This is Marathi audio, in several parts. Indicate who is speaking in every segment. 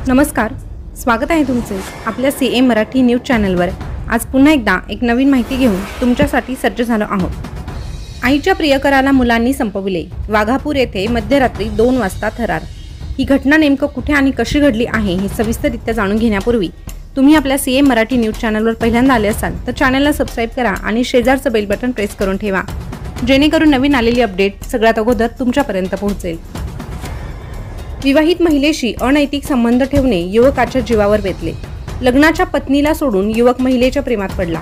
Speaker 1: नमस्कार, स्वागत आहे तुमचे आपल्या सीएम मराठी न्यूज चॅनलवर। आज पुन्हा एकदा एक नवीन माहिती घेऊन तुमच्यासाठी सज्ज झालो आहोत। आईच्या प्रियकराला मुलांनी संपविले, वाघापूर येथे मध्यरात्री 2 वाजता थरार। ही घटना नेमकं कुठे आणि कशी घडली आहे हे सविस्तररित्या जाणून घेण्यापूर्वी तुम्ही आपल्या सीएम मराठी न्यूज चॅनलवर पहिल्यांदा आले असाल तर चॅनलला सबस्क्राइब करा आणि शेजारचं बेल बटन प्रेस करून ठेवा, जेणेकरून नवीन आलेली अपडेट सगळ्यात अगोदर तुमच्यापर्यंत पोहोचेल। विवाहित महिलेशी अनैतिक संबंध ठेवणे युवकाच्या जीवावर बेतले। लग्नाच्या पत्नीला सोडून युवक महिलेच्या प्रेमात पडला।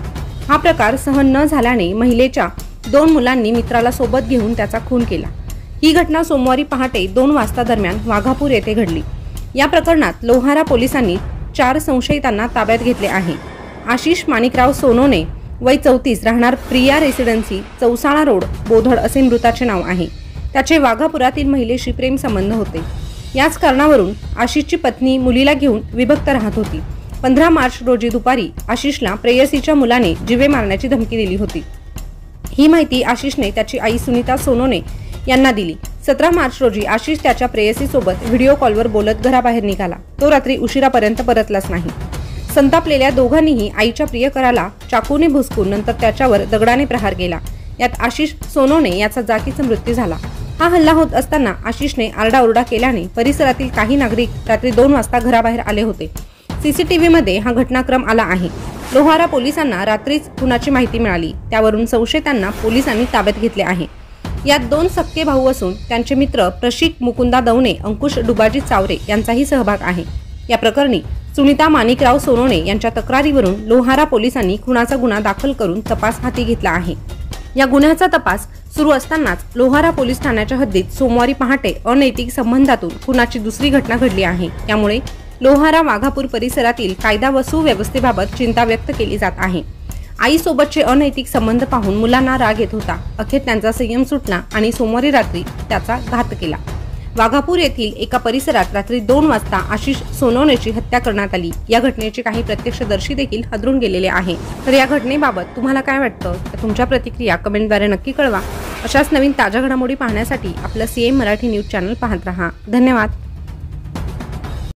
Speaker 1: हा प्रकार सहन न झाल्याने महिलेच्या 2 मुलांनी मित्राला सोबत घेऊन त्याचा खून केला। ही घटना सोमवारी पहाटे 2 वाजता दरम्यान वाघापूर येथे घडली। या प्रकरणात लोहारा पोलिसांनी 4 संशयितांना ताब्यात घेतले आहे। आशिष माणिकराव सोनोने वय 34 राहणार प्रिया रेसिडेन्सी चौसाळा रोड बोधड असे मृताचे नाव आहे। त्याचे वाघापुरातील महिलेशी प्रेम संबंध होते। याच कारणावरून आशिषची पत्नी मुलीला घेऊन विभक्त राहत होती। 15 मार्च रोजी दुपारी आशिषला प्रेयसीच्या मुलाने जीवे मारण्याची धमकी दिली होती। ही माहिती आशिषने त्याची आई सुनीता सोनोने यांना दिली। 17 मार्च रोजी आशिष त्याच्या प्रेयसीसोबत व्हिडिओ कॉलवर बोलत घराबाहेर निघाला। तो रात्री उशिरापर्यंत परतलाच नाही। संतापलेल्या दोघांनीही आईच्या प्रियकराला चाकूने भुसकून नंतर त्याच्यावर दगडाने प्रहार केला। यात आशिष सोनोने याचा जागीच मृत्यू झाला। हा हल्ला होत असताना आशिषने आरडाओरडा केल्याने परिसरातील काही नागरिक रात्री 2 वाजता घराबाहेर आले होते। सीसीटीव्हीमध्ये हा घटनाक्रम आला आहे। लोहारा पोलिसांना रात्रीच खुनाची माहिती मिळाली, त्यावरून संशयितांना पोलिसांनी ताब्यात घेतले आहे। यात 2 सख्खे भाऊ असून त्यांचे मित्र प्रशिक मुकुंदा दवणे, अंकुश डुबाजी चावरे यांचाही सहभाग आहे। या प्रकरणी सुनीता माणिकराव सोनोने यांच्या तक्रारीवरून लोहारा पोलिसांनी खुनाचा गुन्हा दाखल करून तपास हाती घेतला आहे। या गुन्ह्याचा तपास सुरू असतानाच लोहारा पोलीस ठाण्याच्या हद्दीत सोमवारी पहाटे अनैतिक संबंधातून खुनाची दुसरी घटना घडली आहे। त्यामुळे लोहारा वाघापूर परिसरातील कायदा व सुव्यवस्थेबाबत चिंता व्यक्त केली जात आहे। आईसोबतचे अनैतिक संबंध पाहून मुलांना राग येत होता। अखेर त्यांचा संयम सुटला आणि सोमवारी रात्री त्याचा घात केला। वाघापूर येथील एका परिसरात रात्री 2 वाजता आशिष सोनोनेची हत्या करण्यात आली। या घटनेचे काही प्रत्यक्षदर्शी देखील हादरून गेलेले आहे। तर या घटनेबाबत तुम्हाला काय वाटतं तर तुमच्या प्रतिक्रिया कमेंटद्वारे नक्की कळवा। अशाच नवीन ताज्या घडामोडी पाहण्यासाठी आपलं सीएम मराठी न्यूज चॅनल पाहत रहा। धन्यवाद।